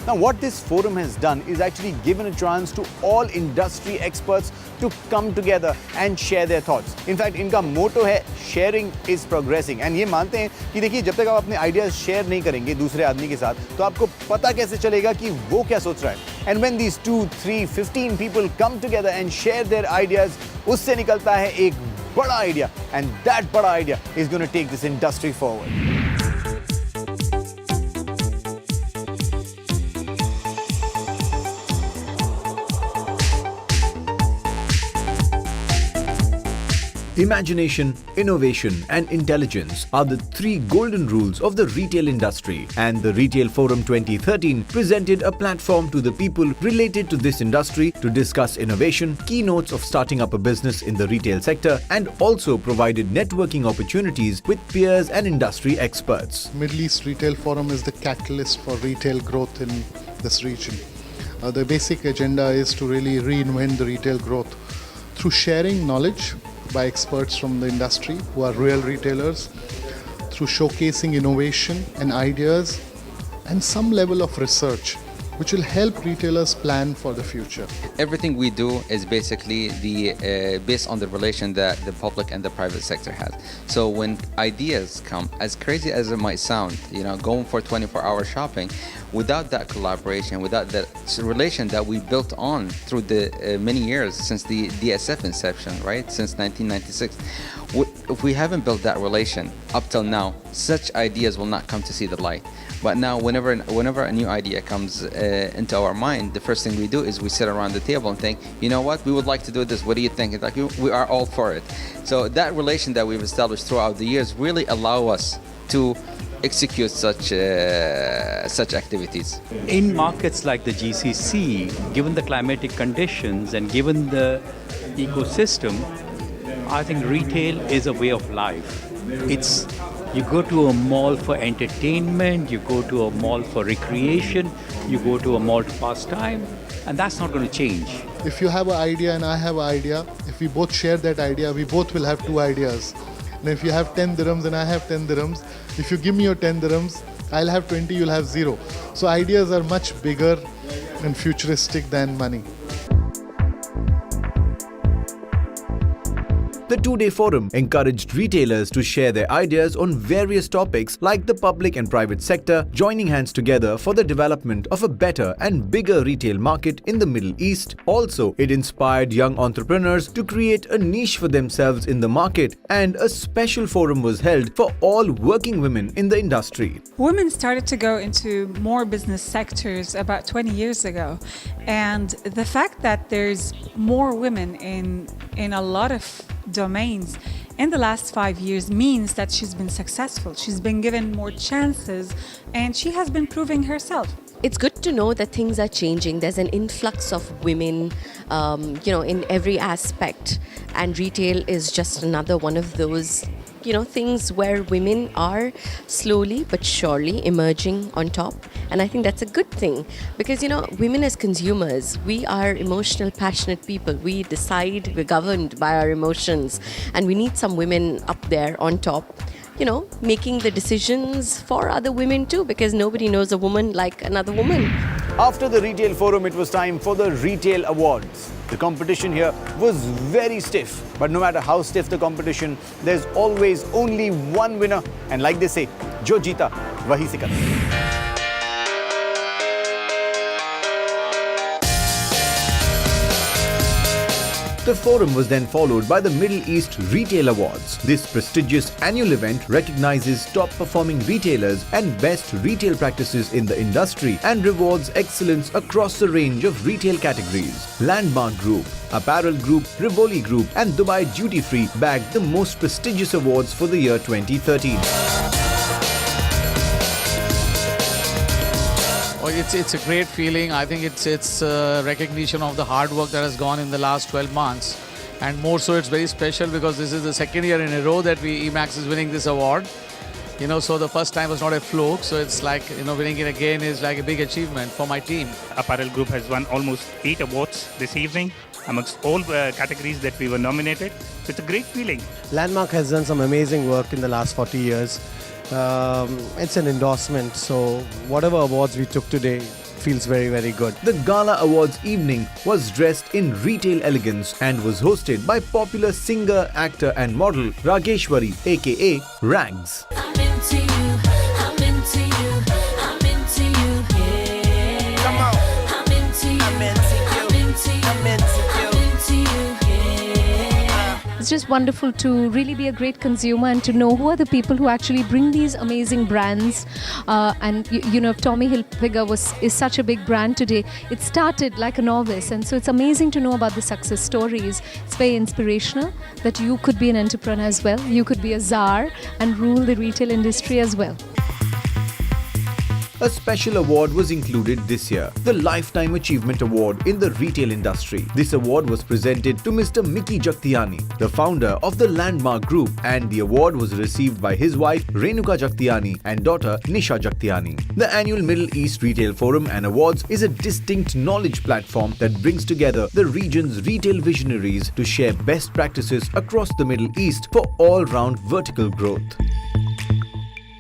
Now, what this forum has done is actually given a chance to all industry experts to come together and share their thoughts. In fact, इनका motto है sharing is progressing, and ये मानते हैं कि देखिए जब तक आप अपने ideas share नहीं करेंगे दूसरे आदमी के साथ तो आपको पता कैसे चलेगा कि वो क्या सोच रहा है. And when these 2, 3, 15 people come together and share their ideas, उससे निकलता है एक बड़ा idea, and that बड़ा idea is going to take this industry forward. Imagination, innovation and intelligence are the three golden rules of the retail industry, and the Retail Forum 2013 presented a platform to the people related to this industry to discuss innovation, keynotes of starting up a business in the retail sector, and also provided networking opportunities with peers and industry experts. Middle East Retail Forum is the catalyst for retail growth in this region. The basic agenda is to really reinvent the retail growth through sharing knowledge by experts from the industry who are real retailers, through showcasing innovation and ideas and some level of research which will help retailers plan for the future. Everything we do is basically based on the relation that the public and the private sector has. So when ideas come, as crazy as it might sound, going for 24-hour shopping, without that collaboration, without that relation that we built on through the many years since the DSF inception, right, since 1996, if we haven't built that relation up till now, such ideas will not come to see the light. But now, whenever a new idea comes into our mind, the first thing we do is we sit around the table and think, you know what, we would like to do this. What do you think? It's like we are all for it. So that relation that we've established throughout the years really allow us to execute such activities. In markets like the GCC, given the climatic conditions and given the ecosystem, I think retail is a way of life. You go to a mall for entertainment, you go to a mall for recreation, you go to a mall to pass time, and that's not going to change. If you have an idea and I have an idea, if we both share that idea, we both will have two ideas. And if you have 10 dirhams and I have 10 dirhams, if you give me your 10 dirhams, I'll have 20, you'll have 0. So ideas are much bigger and futuristic than money. The two-day forum encouraged retailers to share their ideas on various topics like the public and private sector joining hands together for the development of a better and bigger retail market in the Middle East. Also, it inspired young entrepreneurs to create a niche for themselves in the market, and a special forum was held for all working women in the industry. Women started to go into more business sectors about 20 years ago, and the fact that there's more women in a lot of domains in the last 5 years means that she's been successful. She's been given more chances and she has been proving herself. It's good to know that things are changing. There's an influx of women, in every aspect, and retail is just another one of those things where women are slowly but surely emerging on top. And I think that's a good thing because, women as consumers, we are emotional, passionate people. We decide, we're governed by our emotions, and we need some women up there on top, making the decisions for other women too, because nobody knows a woman like another woman. After the Retail Forum, it was time for the Retail Awards. The competition here was very stiff, but no matter how stiff the competition, there's always only one winner, and like they say, jo jeeta, wahi sikar. The forum was then followed by the Middle East Retail Awards. This prestigious annual event recognizes top-performing retailers and best retail practices in the industry and rewards excellence across a range of retail categories. Landmark Group, Apparel Group, Rivoli Group and Dubai Duty Free bagged the most prestigious awards for the year 2013. It's a great feeling. I think it's recognition of the hard work that has gone in the last 12 months. And more so, it's very special because this is the second year in a row that Emax is winning this award. So the first time was not a fluke. So it's like, winning it again is like a big achievement for my team. Apparel Group has won almost 8 awards this evening amongst all categories that we were nominated. So it's a great feeling. Landmark has done some amazing work in the last 40 years. It's an endorsement, so whatever awards we took today feels very, very good. The Gala Awards evening was dressed in retail elegance and was hosted by popular singer, actor and model Rageshwari aka Rags. I'm into you, I'm into you, I'm into you, yeah. Come on. I'm into you, I'm into you, I'm into you, I'm into you, yeah. It's just wonderful to really be a great consumer and to know who are the people who actually bring these amazing brands. And you know, Tommy Hilfiger is such a big brand today. It started like a novice, and so it's amazing to know about the success stories. It's very inspirational that you could be an entrepreneur as well. You could be a czar and rule the retail industry as well. A special award was included this year, the Lifetime Achievement Award in the retail industry. This award was presented to Mr. Mickey Jagtiani, the founder of the Landmark Group, and the award was received by his wife Renuka Jagtiani and daughter Nisha Jagtiani. The annual Middle East Retail Forum and Awards is a distinct knowledge platform that brings together the region's retail visionaries to share best practices across the Middle East for all-round vertical growth.